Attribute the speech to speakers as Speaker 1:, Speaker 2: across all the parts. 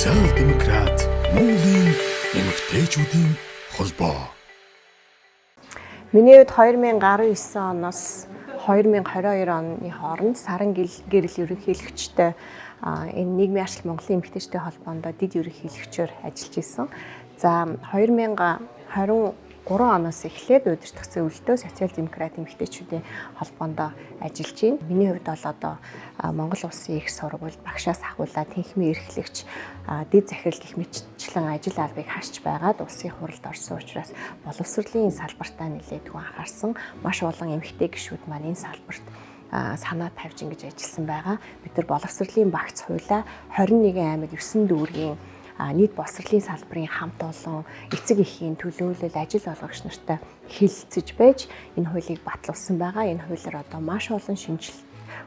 Speaker 1: Социал-демократ Монголын эмэгтэйчүүдийн холбоо.
Speaker 2: Миний хувьд 2019 оноос 2022 оны хооронд саран гэрэл ерөнхийлөгчтэй энэ нийгмийн арчил Монголын эмэгтэйчүүдийн холбоонд дэд ерөнхийлөгчөөр ажиллаж исэн. За 2023 оноос эхлээд удирдах зөвлөлтөө социал-демократ эмэгтэйчүүдийн холбоонд ажиллаж байна. Миний хувьд бол одоо Монгол Улсын их сургууль багшаас ахуулаад тэнхимийн эрхлэгч дэд захирал гэх мэтчлэн ажил албыг харж байгаад улсын хурлд орсон учраас боловсролын салбартаа нэлээд хүн анхаарсан. Маш олон эмэгтэй гишүүд маань энэ салбарт санаа тавьж ингэж ажилласан байгаа. Бид нар боловсролын багц хуулиа 21 аймаг 9 дүүргийн нийт боловсролын салбарын хамт олон эцэг эхийн төлөөлөл ажил олгогч нартай хэлэлцэж байж энэ хуулийг батлуулсан байгаа. Энэ хуулиар одоо маш олон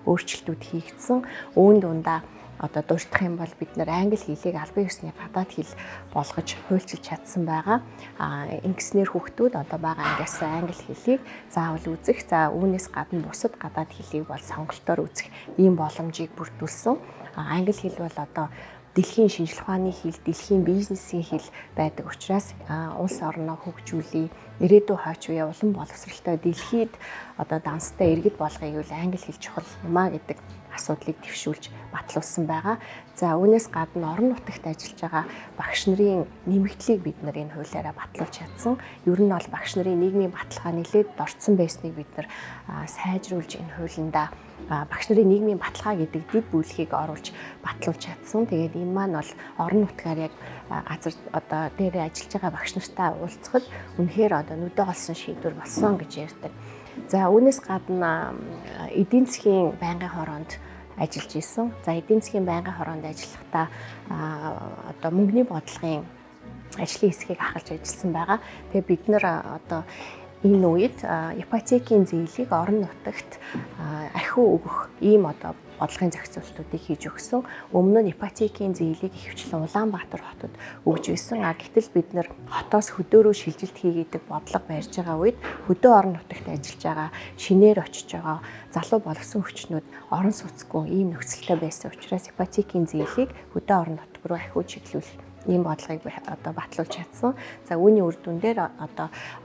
Speaker 2: өөрчлөлтүүд хийгдсэн. Үүн дундаа одоо дурдах юм бол бид нар англи хэлийг албан ёсны гадаад хэл болгож хуульчилж чадсан байгаа. Ингэснээр хүүхдүүд одоо бага ангиас англи хэлийг заавал үзэх, за үүнээс гадна бусад гадаад хэлийг бол сонголтоор үзэх ийм боломжийг бүрдүүлсэн. Англи хэл бол одоо дэлхийн шинжилгээ ухааны хэл, дэлхийн бизнесийн хэл байдаг учраас улс орноо хөгжүүлээ, ирээдүйн хойч үе улан боловсралтай дэлхийд одоо данстай иргэд болгоё гэвэл англи хэл чухал юмаа гэдэг асуудлыг дэвшүүлж батлуулсан байгаа. За үүнээс гадна орон нутагт ажиллаж байгаа багш нарын нэмэгдлийг бид нар энэ хуулиараа батлуулж чадсан. Ер нь бол багш нарын нийгмийн баталгаа нэлээд дорцсон байсныг бид нар сайжруулж энэ хуулиндаа багш нарын нийгмийн баталгаа гэдэг дэд бүлгийг оруулж батлуулж чадсан. Тэгээд энэ маань бол орон нутгаар яг газар одоо дээр ажиллаж байгаа багш нартай уулзахад үнэхээр одоо нүдэ олсон шийдвэр болсон гэж ярьдаг. За үүнээс гадна эдийн засгийн байнгын хороонд ажиллаж исэн. За эдийн засгийн байнгын хороонд ажиллахдаа одоо мөнгөний бодлогын ажлын хэсгийг ахалж ажилласан байгаа. Тэгээ бид нар одоо энэ үед ипотекийн зээлийг орон нутагт ахиу өгөх ийм одоо бодлогын зохицуултуудыг хийж өгсөн. Өмнө нь ипотекийн зээлийг ихэвчлэн Улаанбаатар хотод өгж байсан. Гэтэл бид нэр хотоос хөдөөрөө шилжилт хийгээд бодлого барьж байгаа үед хөдөө орон нутагт ажиллаж байгаа шинээр очиж байгаа залуу боловсон хүчнүүд орон сууцгүй ийм нөхцөлтэй байсан учраас ипотекийн зээлийг хөдөө орон нутаг руу ахиу чиглүүлэх ийм бодлогыг одоо батлуулж чадсан. За үүний үр дүн дээр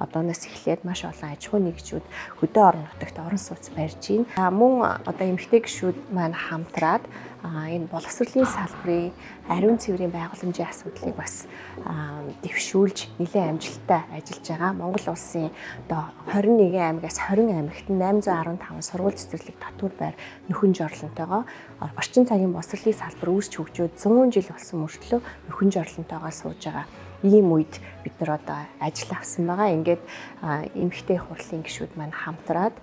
Speaker 2: одооноос эхлээд маш олон аж ахуйн нэгжүүд хөдөө орон нутагт орон сууц барьж байна. Мөн одоо эмэгтэй гишүүд маань хамтраад энэ боловсролын салбарын ариун цэврийн байгууламжийн асуудлыг бас дэвшүүлж нэлээд амжилттай ажиллаж байгаа. Монгол улсын одоо 21 аймагаас 20 аймагт 815 сургууль цэцэрлэг татвар байр нөхөн жорлонтойгоо орчин цагийн боловсролын салбар үүсч хөгжөөд 100 жил болсон мөртлөө нөхөн жорлонтойгоо сууж байгаа. Ийм үед бид нар одоо ажил авсан байгаа. Ингээд эмэгтэй хурлын гишүүд маань хамтраад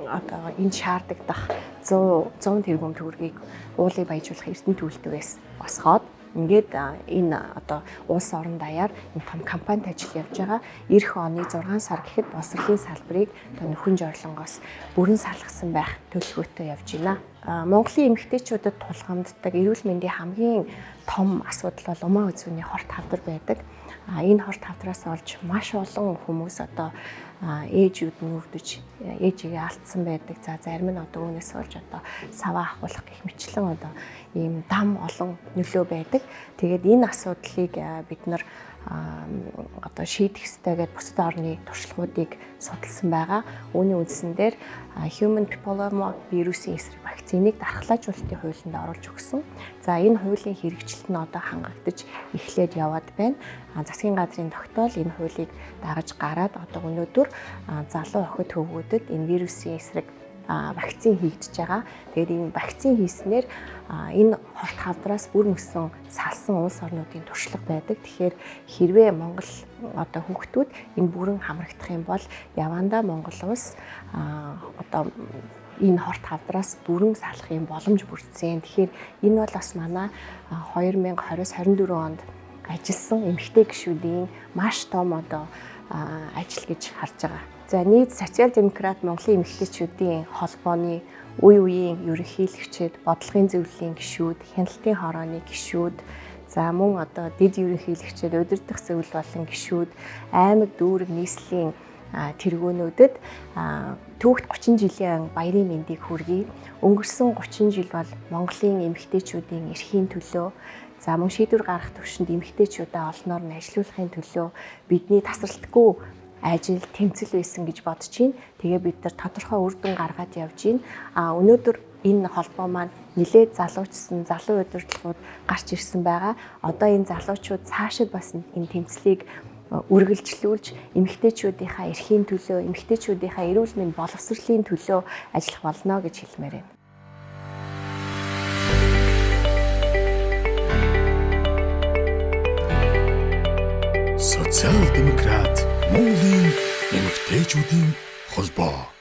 Speaker 2: одоо энэ шаардагдах 100 тэрбум төгрөгийг уулыг баяжуулах эрдэнэ төлөвлөгөөс босгоод ингээд энэ одоо улс орон даяар энэ том кампанит ажил явж байгаа. Ирэх оны 6 сар гэхэд боловсролын салбарыг нөхөн жорлонгоос бүрэн салгасан байх төлөвлөгөөтэй явж байна. Монголын эмэгтэйчүүдэд тулгамддаг эрүүл мэндийн хамгийн том асуудал бол умаа үзүүний хорт хавдар байдаг. Энэ хорт хавдраас олж маш олон хүмүүс одоо ээжүүд нь өвдөж ээжигээ алдсан байдаг. За зарим нь одоо үүнээс олж одоо саваа ахуулах гэх мэтлэн одоо ийм дам олон нөлөө байдаг. Тэгээд энэ асуудлыг бид нар одоо шийдэх ёстой гэдээ бусад орны туршлагуудыг судалсан байгаа. Үүний үндсэн дээр Human Papilloma вирусын эсрэг вакциныг дархлаажуулалтын хуулинд оруулж өгсөн. За энэ хуулийн хэрэгжилт нь одоо хангагдаж эхлээд яваад байна. Засгийн газрын тогтоол энэ хуулийг дагаж гараад одоо өнөөдөр залуу охид хөвгүүдэд энэ вирусын эсрэг вакцин хийгдэж байгаа. Тэгээд энэ вакцин хийснээр энэ хорт хавдраас бүр мөсөн салсан улс орнуудын туршлага байдаг. Тэгэхээр хэрвээ Монгол одоо хүүхдүүд энэ бүрэн хамрагдах юм бол явандаа Монгол улс одоо энэ хорт хавдраас бүрэн салахын боломж бүрдсэн. Тэгэхээр энэ бол бас манай 2020-24 онд ажилласан эмэгтэй гишүүдийн маш том одоо ажил гэж харж байгаа. За нийт социал-демократ Монголын эмэгтэйчүүдийн холбооны үе үеийн ерөнхийлөгчид, бодлогын зөвлөлийн гишүүд, хяналтын хорооны гишүүд, за мөн одоо дэд ерөнхийлөгчид, удирдах зөвлөл болон гишүүд, аймаг дүүрэг нийслэлийн тэргөөнүүдэд түүхт 30 жилийн баярын мэндийг хүргэе. Өнгөрсөн 30 жил бол Монголын эмэгтэйчүүдийн эрхийн төлөө За мөн шийдвэр гаргах төвшөнд эмэгтэйчүүдээ олноор нь ажилуулахын төлөө бидний тасралтгүй ажил тэмцэл байсан гэж бодож байна. Тэгээ бид нар тодорхой үр дүн гаргаад явж байна. Өнөөдөр энэ холбоо маань нэлээд залуучсан, залуу удирдлагууд гарч ирсэн байгаа. Одоо энэ залуучууд цаашид бас энэ тэмцлийг үргэлжлүүлж эмэгтэйчүүдийнхаа эрхийн төлөө, эмэгтэйчүүдийнхаа эрүүл мэнд боловсролын төлөө ажиллах болно гэж хэлмээр байна.
Speaker 1: Социал-демократ Монголын эмэгтэйчүүдийн холбоо.